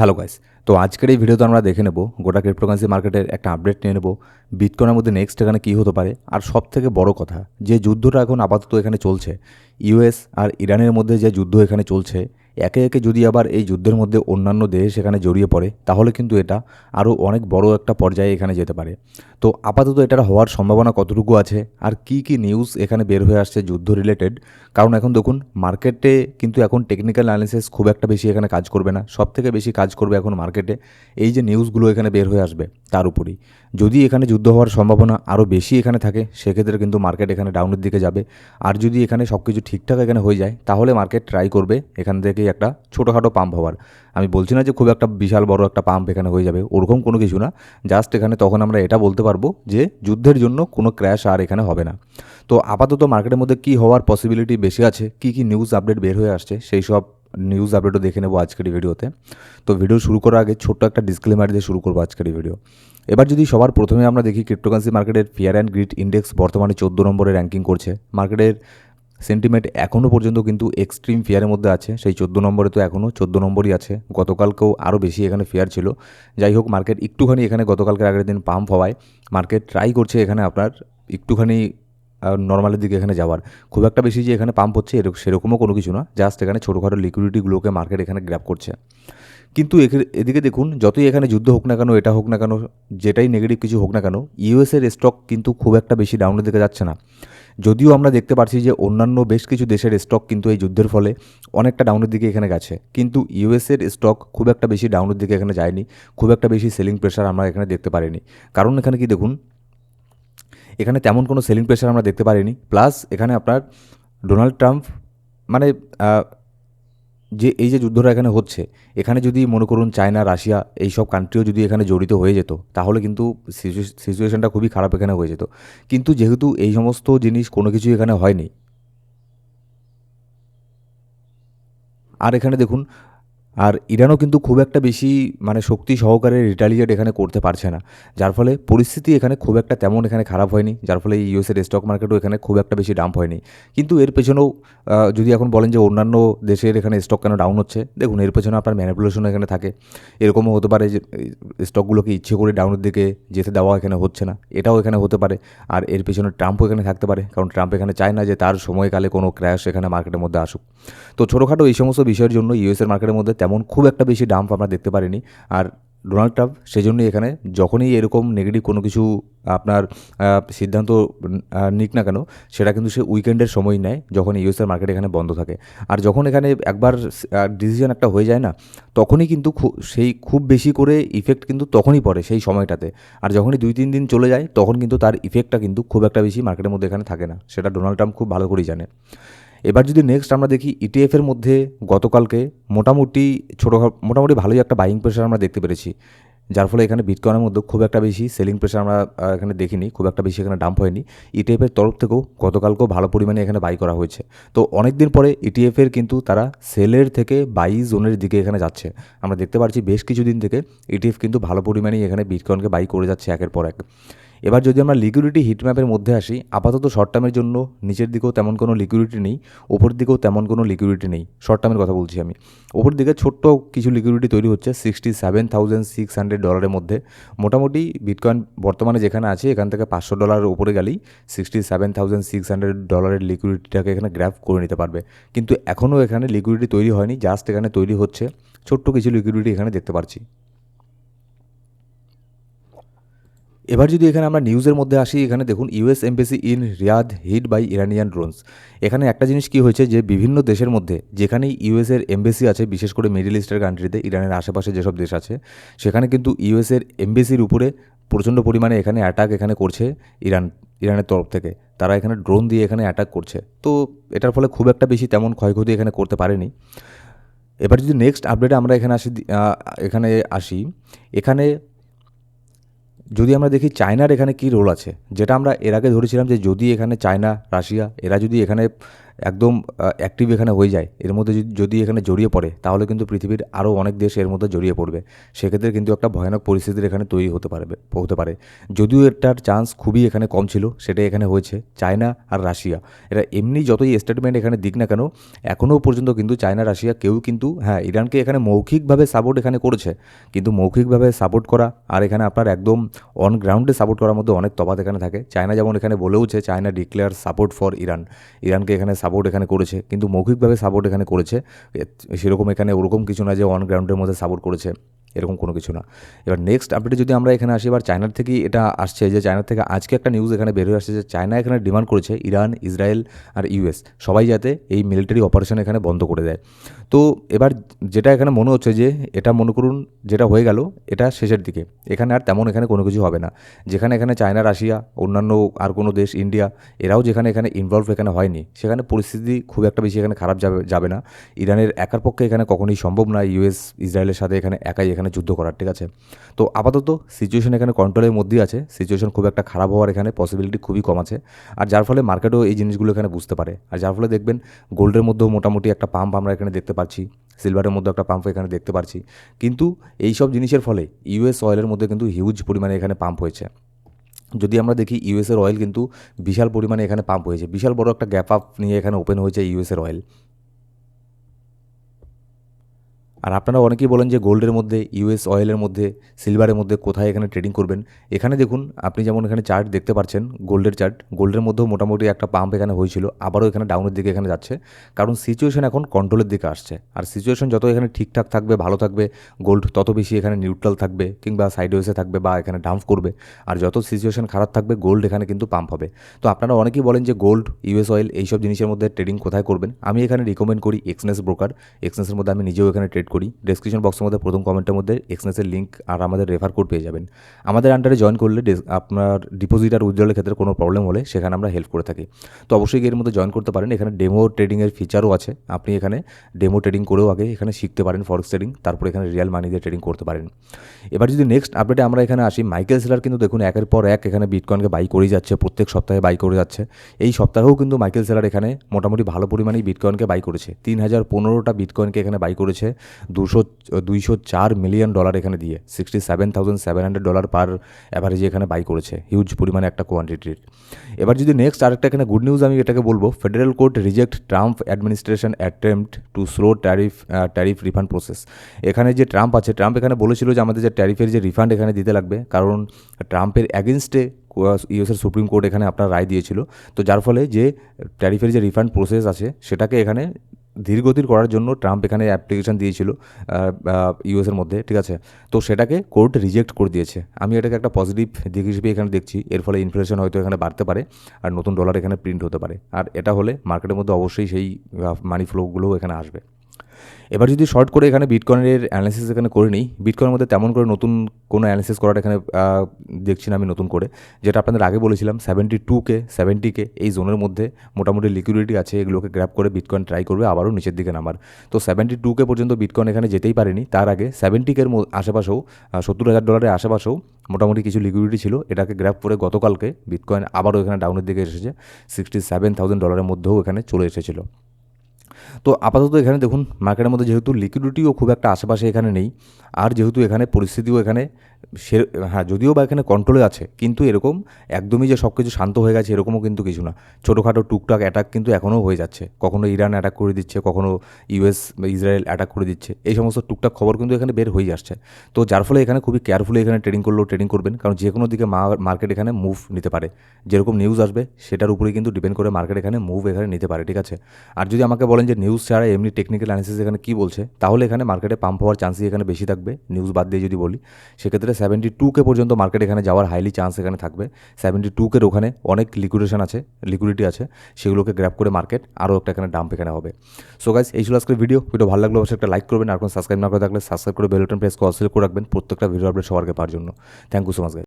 Hello guys. তো আজকের এই ভিডিওতে আমরা দেখে নেব গোটা ক্রিপ্টোকারেন্সি মার্কেটের একটা আপডেট নিয়ে নেব। বিটকয়েনের মধ্যে নেক্সট এখানে কী হতে পারে, আর সবথেকে বড় কথা যে যুদ্ধটা এখন আপাতত এখানে চলছে, ইউএস আর ইরানের মধ্যে যে যুদ্ধ এখানে চলছে, একে একে যদি আবার এই যুদ্ধের মধ্যে অন্যান্য দেশ এখানে জড়িয়ে পড়ে তাহলে কিন্তু এটা আরও অনেক বড় একটা পর্যায়ে এখানে যেতে পারে। তো আপাতত এটার হওয়ার সম্ভাবনা কতটুকু আছে, আর কি কি নিউজ এখানে বের হয়ে আসছে যুদ্ধ রিলেটেড। কারণ এখন দেখুন মার্কেটে কিন্তু এখন টেকনিক্যাল অ্যানালিসিস খুব একটা বেশি এখানে কাজ করবে না, সবথেকে বেশি কাজ করবে এখন মার্কেটে এই যে নিউজগুলো এখানে বের হয়ে আসবে তার উপরই। যদি এখানে যুদ্ধ হওয়ার সম্ভাবনা আরও বেশি এখানে থাকে সেক্ষেত্রে কিন্তু মার্কেট এখানে ডাউনের দিকে যাবে। আর যদি এখানে সব কিছু ঠিকঠাক এখানে হয়ে যায় তাহলে মার্কেট ট্রাই করবে এখান থেকেই একটা ছোটোখাটো পাম্প হওয়ার। আমি বলছি না যে খুব একটা বিশাল বড় একটা পাম্প এখানে হয়ে যাবে, ওরকম কোনো কিছু না। জাস্ট এখানে তখন আমরা এটা বলতে পারবো যে যুদ্ধের জন্য কোনো ক্র্যাশ আর এখানে হবে না। তো আপাতত মার্কেটের মধ্যে কী হওয়ার পসিবিলিটি বেশি আছে, কী কী নিউজ আপডেট বের হয়ে আসছে সেই সব নিউজ আপডেটও দেখে নেবো আজকের এই ভিডিওতে। তো ভিডিও শুরু করার আগে ছোট্ট একটা ডিসক্লেমার দিয়ে শুরু করবো আজকের এই ভিডিও। এবার যদি সবার প্রথমে আমরা দেখি ক্রিপ্টোকারেন্সি মার্কেটের ফিয়ার অ্যান্ড গ্রিড ইন্ডেক্স বর্তমানে 14 নম্বরে র্যাঙ্কিং করছে। মার্কেটের সেন্টিমেন্ট এখনও পর্যন্ত কিন্তু এক্সট্রিম ফিয়ারের মধ্যে আছে, সেই 14 নম্বরে তো এখনও 14 নম্বরই আছে। গতকালকেও আরও বেশি এখানে ফিয়ার ছিল। যাই হোক, মার্কেট একটুখানি এখানে গতকালকের আগের দিন পাম্প হওয়ায় মার্কেট ট্রাই করছে এখানে আপনার একটুখানি নর্মালের দিকে এখানে যাওয়ার। খুব একটা বেশি যে এখানে পাম্প হচ্ছে সেরকমও কোনো কিছু না, জাস্ট এখানে ছোটোখাটো লিকুইডিটিগুলোকে মার্কেট এখানে গ্র্যাব করছে। কিন্তু এদিকে দেখুন, যতই এখানে যুদ্ধ হোক না কেন, এটা হোক না কেন, যেটাই নেগেটিভ কিছু হোক না কেন, ইউএসের স্টক কিন্তু খুব একটা বেশি ডাউনের দিকে যাচ্ছে না। যদিও আমরা দেখতে পাচ্ছি যে অন্যান্য বেশ কিছু দেশের স্টক কিন্তু এই যুদ্ধের ফলে অনেকটা ডাউনের দিকে এখানে গেছে, কিন্তু ইউএসের স্টক খুব একটা বেশি ডাউনের দিকে এখানে যায়নি। খুব একটা বেশি সেলিং প্রেশার আমরা এখানে দেখতে পারিনি। কারণ এখানে কি দেখুন, এখানে তেমন কোনো সেলিং প্রেশার আমরা দেখতে পারিনি। প্লাস এখানে আপনার ডোনাল্ড ট্রাম্প মানে যে এই যে যুদ্ধটা এখানে হচ্ছে, এখানে যদি মনে করুন চায়না, রাশিয়া এইসব কান্ট্রিও যদি এখানে জড়িত হয়ে যেত তাহলে কিন্তু সিচুয়েশনটা খুবই খারাপ এখানে হয়ে যেত। কিন্তু যেহেতু এই সমস্ত জিনিস কোনো কিছুই এখানে হয়নি, আর এখানে দেখুন, আর ইরানও কিন্তু খুব একটা বেশি শক্তি সহকারে রিটালিয়েট এখানে করতে পারছে না, যার ফলে পরিস্থিতি এখানে খুব একটা তেমন এখানে খারাপ হয়নি, যার ফলে ইউএসের স্টক মার্কেটও এখানে খুব একটা বেশি ডাম্প হয়নি। কিন্তু এর পেছনেও যদি এখন বলেন যে অন্যান্য দেশের এখানে স্টক কেন ডাউন হচ্ছে, দেখুন এর পেছনে আপনার ম্যানিপুলেশন এখানে থাকে। এরকমও হতে পারে যে স্টকগুলোকে ইচ্ছে করে ডাউনের দিকে যেতে দেওয়া এখানে হচ্ছে না, এটাও এখানে হতে পারে। আর এর পেছনে ট্রাম্পও এখানে থাকতে পারে, কারণ ট্রাম্প এখানে চায় না যে তার সময়কালে কোনো ক্র্যাশ এখানে মার্কেটের মধ্যে আসুক। তো ছোটোখাটো এই সমস্ত বিষয়ের জন্য ইউএসের মার্কেটের মধ্যে তেমন খুব একটা বেশি ডাম্প আমরা দেখতে পারিনি। আর ডোনাল্ড ট্রাম্প সেজন্যই এখানে যখনই এরকম নেগেটিভ কোনো কিছু আপনার সিদ্ধান্ত নিক না কেন, সেটা কিন্তু সে উইকেন্ডের সময় নেয়, যখন ইউএসের মার্কেট এখানে বন্ধ থাকে। আর যখন এখানে একবার ডিসিশন একটা হয়ে যায় না, তখনই কিন্তু সেই খুব বেশি করে ইফেক্ট কিন্তু তখনই পড়ে সেই সময়টাতে। আর যখনই 2-3 দিন চলে যায় তখন কিন্তু তার ইফেক্টটা কিন্তু খুব একটা বেশি মার্কেটের মধ্যে এখানে থাকে না, সেটা ডোনাল্ড ট্রাম্প খুব ভালো করেই জানে। এবার যদি নেক্সট আমরা দেখি ইটিএফের মধ্যে গতকালকে মোটামুটি ভালোই একটা বাইং প্রেশার আমরা দেখতে পেরেছি, যার ফলে এখানে বিটকয়েনের মধ্যে খুব একটা বেশি সেলিং প্রেশার আমরা এখানে দেখিনি, খুব একটা বেশি এখানে ডাম্প হয়নি। ইটিএফের তরফ থেকেও গতকালকেও ভালো পরিমাণে এখানে বাই করা হয়েছে। তো অনেক দিন পরে ইটিএফের কিন্তু তারা সেলের থেকে বাই জোনের দিকে এখানে যাচ্ছে। আমরা দেখতে পাচ্ছি বেশ কিছুদিন থেকে ইটিএফ কিন্তু ভালো পরিমাণেই এখানে বিটকয়েনকে বাই করে যাচ্ছে একের পর এক। এবার যদি আমরা লিকুইডিটি হিটম্যাপের মধ্যে আসি, আপাতত শর্ট টার্মের জন্য নিচের দিকেও তেমন কোনো লিকুইডিটি নেই, ওপর দিকেও তেমন কোনো লিকুইডিটি নেই। শর্ট টার্মের কথা বলছি আমি। ওপর দিকে ছোট্ট কিছু লিকুইডিটি তৈরি হচ্ছে $67,600 মধ্যে। মোটামুটি বিটকয়েন বর্তমানে যেখানে আছে এখান থেকে $500 উপরে গেলেই $67,600 লিকুইডিটিটাকে এখানে গ্র্যাব করে নিতে পারবে। কিন্তু এখনও এখানে লিকুইডিটি তৈরি হয়নি, জাস্ট এখানে তৈরি হচ্ছে, ছোট্ট কিছু লিকুইডিটি এখানে দেখতে পাচ্ছি। এবার যদি এখানে আমরা নিউজের মধ্যে আসি, এখানে দেখুন US embassy in Riyadh hit by Iranian drones. এখানে একটা জিনিস কী হয়েছে যে বিভিন্ন দেশের মধ্যে যেখানেই ইউএসের এমবেসি আছে, বিশেষ করে মিডল ইস্টের কান্ট্রিতে, ইরানের আশেপাশে যেসব দেশ আছে, সেখানে কিন্তু ইউএসের এমবেসির উপরে প্রচণ্ড পরিমাণে এখানে অ্যাটাক এখানে করছে ইরানের তরফ থেকে। তারা এখানে ড্রোন দিয়ে এখানে অ্যাটাক করছে। তো এটার ফলে খুব একটা বেশি তেমন ক্ষয়ক্ষতি এখানে করতে পারেনি। এবার যদি নেক্সট আপডেটে আমরা এখানে আসি, এখানে যদি আমরা দেখি চায়নার এখানে কী রোল আছে, যেটা আমরা এর আগে ধরেছিলাম যে যদি এখানে চায়না, রাশিয়া এরা যদি এখানে একদম অ্যাক্টিভ এখানে হয়ে যায়, এর মধ্যে যদি এখানে জড়িয়ে পড়ে, তাহলে কিন্তু পৃথিবীর আরও অনেক দেশ এর মধ্যে জড়িয়ে পড়বে। সেক্ষেত্রে কিন্তু একটা ভয়ানক পরিস্থিতির এখানে তৈরি হতে পারে। যদিও এটার চান্স খুবই এখানে কম ছিল, সেটাই এখানে হয়েছে। চায়না আর রাশিয়া এরা এমনি যতই স্টেটমেন্ট এখানে দিক না কেন, এখনও পর্যন্ত কিন্তু চায়না রাশিয়া কেউ কিন্তু ইরানকে এখানে মৌখিকভাবে সাপোর্ট এখানে করেছে, কিন্তু মৌখিকভাবে সাপোর্ট করা আর এখানে আপনার একদম অন গ্রাউন্ডে সাপোর্ট করার মধ্যে অনেক তফাৎ এখানে থাকে। চায়না যেমন এখানে বলেওছে চায়না ডিক্লেয়ার সাপোর্ট ফর ইরানকে এখানে সাপোর্ট এখানে করেছে, কিন্তু মৌখিকভাবে সাপোর্ট এখানে করেছে। সেরকম এখানে ওরকম কিছু না যে অন গ্রাউন্ডের মধ্যে সাপোর্ট করেছে, এরকম কোনো কিছু না। এবার নেক্সট আপডেটে যদি আমরা এখানে আসি, এবার চায়নার থেকেই এটা আসছে যে চায়নার থেকে আজকে একটা নিউজ এখানে বের হয়ে আসছে যে চায়না এখানে ডিমান্ড করেছে ইরান, ইসরায়েল আর ইউএস সবাই যাতে এই মিলিটারি অপারেশন এখানে বন্ধ করে দেয়। তো এবার যেটা এখানে মনে হচ্ছে যে এটা মনে করুন যেটা হয়ে গেল এটা শেষের দিকে, এখানে আর তেমন এখানে কোনো কিছু হবে না। যেখানে এখানে চায়না, রাশিয়া, অন্যান্য আর কোনো দেশ, ইন্ডিয়া, এরাও যেখানে এখানে ইনভলভ এখানে হয়নি, সেখানে পরিস্থিতি খুব একটা বেশি এখানে খারাপ যাবে না। ইরানের একার পক্ষে এখানে কখনোই সম্ভব না ইউএস ইসরায়েলের সাথে এখানে একাই এখানে যুদ্ধ করার, ঠিক আছে। তো আপাতত সিচুয়েশন এখানে কন্ট্রোলের মধ্যেই আছে, সিচুয়েশন খুব একটা খারাপ হওয়ার এখানে পসিবিলিটি খুবই কম আছে। আর যার ফলে মার্কেটও এই জিনিসগুলো এখানে বুঝতে পারে, আর যার ফলে দেখবেন গোল্ডের মধ্যেও মোটামুটি একটা পাম্প আমরা এখানে দেখতে পাচ্ছি, সিলভারের মধ্যে একটা পাম্প এখানে দেখতে পাচ্ছি। কিন্তু এই সব জিনিসের ফলে ইউএস অয়েলের মধ্যে কিন্তু হিউজ পরিমাণে এখানে পাম্প হয়েছে। যদি আমরা দেখি ইউএসের অয়েল কিন্তু বিশাল পরিমাণে এখানে পাম্প হয়েছে, বিশাল বড় একটা গ্যাপ আপ নিয়ে এখানে ওপেন হয়েছে ইউএসের অয়েল। আর আপনারা অনেকেই বলেন যে গোল্ডের মধ্যে, ইউএস অয়েলের মধ্যে, সিলভারের মধ্যে কোথায় এখানে ট্রেডিং করবেন। এখানে দেখুন আপনি যেমন এখানে চার্ট দেখতে পাচ্ছেন, গোল্ডের চার্ট, গোল্ডের মধ্যেও মোটামুটি একটা পাম্প এখানে হয়েছিল, আবারও এখানে ডাউনের দিকে এখানে যাচ্ছে, কারণ সিচুয়েশন এখন কন্ট্রোলের দিকে আসছে। আর সিচুয়েশন যত এখানে ঠিকঠাক থাকবে, ভালো থাকবে, গোল্ড তত বেশি এখানে নিউট্রাল থাকবে কিংবা সাইডওয়েসে থাকবে বা এখানে ডাম্প করবে। আর যত সিচুয়েশন খারাপ থাকবে গোল্ড এখানে কিন্তু পাম্প হবে। তো আপনারা অনেকেই বলেন যে গোল্ড, ইউএস অয়েল এইসব জিনিসের মধ্যে ট্রেডিং কোথায় করবেন। আমি এখানে রিকমেন্ড করি এক্সনেস ব্রোকার। এক্সনেসের মধ্যে আমি নিজেও এখানে ট্রেড করি। ডেসক্রিপশন বক্সের মধ্যে প্রথম কমেন্টের মধ্যে এক্সনেসের লিঙ্ক আর আমাদের রেফার কোড পেয়ে যাবেন। আমাদের আন্ডারে জয়েন করলে আপনার ডিপোজিট আর উইথড্রলের ক্ষেত্রে কোনো প্রবলেম হলে সেখানে আমরা হেল্প করে থাকি। তো অবশ্যই এর মধ্যে জয়েন করতে পারেন। এখানে ডেমো ট্রেডিংয়ের ফিচারও আছে, আপনি এখানে ডেমো ট্রেডিং করেও আগে এখানে শিখতে পারেন ফরেক্স ট্রেডিং, তারপর এখানে রিয়াল মানি দিয়ে ট্রেডিং করতে পারেন। এবার যদি নেক্সট আপডেটে আমরা এখানে আসি, মাইকেল সেলার কিন্তু দেখুন একের পর এক এখানে বিটকয়েনকে বাই করেই যাচ্ছে, প্রত্যেক সপ্তাহে বাই করে যাচ্ছে। এই সপ্তাহেও কিন্তু মাইকেল সেলার এখানে মোটামুটি ভালো পরিমাণেই বিটকয়েনকে বাই করেছে, 3015টা বিটকয়েনকে এখানে বাই করেছে, $204 মিলিয়ন এখানে দিয়ে, $67,700 পার অ্যাভারেজে এখানে বাই করেছে, হিউজ পরিমাণে একটা কোয়ান্টিটির। এবার যদি নেক্সট আরেকটা এখানে গুড নিউজ আমি এটাকে বলবো, federal court reject Trump administration attempt to slow tariff refund process. এখানে যে ট্রাম্প আছে, ট্রাম্প এখানে বলেছিল যে আমাদের যে ট্যারিফের যে রিফান্ড এখানে দিতে লাগবে, কারণ ট্রাম্পের অ্যাগেনস্টে ইউএসের সুপ্রিম কোর্ট এখানে আপনার রায় দিয়েছিল। তো যার ফলে যে ট্যারিফের যে রিফান্ড প্রসেস আছে সেটাকে এখানে ধীরগতির করার জন্য ট্রাম্প এখানে অ্যাপ্লিকেশন দিয়েছিল ইউএসের মধ্যে, ঠিক আছে। তো সেটাকে কোর্ট রিজেক্ট করে দিয়েছে। আমি এটাকে একটা পজিটিভ দিক হিসেবে এখানে দেখছি। এর ফলে ইনফ্লেশন হয়তো এখানে বাড়তে পারে আর নতুন ডলার এখানে প্রিন্ট হতে পারে, আর এটা হলে মার্কেটের মধ্যে অবশ্যই সেই মানি ফ্লোগুলোও এখানে আসবে। এবার যদি শর্ট করে এখানে বিটকয়েনের অ্যানালিসিস এখানে করে নিই, বিটকয়েনের মধ্যে তেমন করে নতুন কোনো অ্যানালিসিস করার এখানে দেখছি না আমি নতুন করে। যেটা আপনাদের আগে বলেছিলাম 72K 70K এই জোনের মধ্যে মোটামুটি লিকুইডিটি আছে, এগুলোকে গ্র্যাব করে বিটকয়েন ট্রাই করবে আবারও নিচের দিকে নামার। তো 72K পর্যন্ত বিটকয়েন এখানে যেতেই পারেনি, তার আগে 70K আশেপাশেও, $70,000 আশেপাশেও মোটামুটি কিছু লিকুইডিটি ছিল, এটাকে গ্র্যাব করে গতকালকে বিটকয়েন আবারও এখানে ডাউনের দিকে এসেছে, $67,000 মধ্যেও এখানে চলে এসেছিলো। তো আপাতত এখানে দেখুন মার্কেটের মধ্যে যেহেতু লিকুইডিটিও খুব একটা আশেপাশে এখানে নেই, আর যেহেতু এখানে পরিস্থিতিও এখানে যদিও বা এখানে কন্ট্রোলে আছে, কিন্তু এরকম একদমই যে সব কিছু শান্ত হয়ে গেছে এরকমও কিন্তু কিছু না। ছোটোখাটো টুকটাক অ্যাটাক কিন্তু এখনও হয়ে যাচ্ছে, কখনো ইরান অ্যাটাক করে দিচ্ছে, কখনো ইউএস বা ইসরায়েল অ্যাটাক করে দিচ্ছে, এই সমস্ত টুকটাক খবর কিন্তু এখানে বের হয়ে আসছে। তো যার ফলে এখানে খুবই কেয়ারফুলি এখানে ট্রেডিং করলেও ট্রেডিং করবেন, কারণ যে কোনো দিকে মার্কেট এখানে মুভ নিতে পারে, যেরকম নিউজ আসবে সেটার উপরেই কিন্তু ডিপেন্ড করে মার্কেট এখানে মুভ এখানে নিতে পারে, ঠিক আছে। আর যদি আমাকে বলেন যে নিউজ ছাড়া এমনি টেকনিক্যাল অ্যানালিসিস এখানে কী বলছে, তাহলে এখানে মার্কেটে পাম্প হওয়ার চান্সই এখানে বেশি থাকবে নিউজ বাদ দিয়ে যদি বলি। সেক্ষেত্রে 72K পর্যন্ত মার্কেট এখানে যাওয়ার হাইলি চান্স এখানে থাকবে। 72K ওখানে অনেক লিকুইডিটি আছে, সেগুলোকে গ্র্যাব করে মার্কেট আরও একটা এখানে ডাম্প এখানে হবে। সো গাইস, এই ছিল আজকের ভিডিও ভালো লাগলে অবশ্যই একটা লাইক করবেন, আর কোনো সাবস্ক্রাইব না করে থাকলে সাবস্ক্রাইব করে বেল বাটন প্রেস করে অল সিলেক্ট করে রাখবেন প্রত্যেকটা ভিডিও আপডেট সবার আগে পাওয়ার জন্য। Thank you so much guys.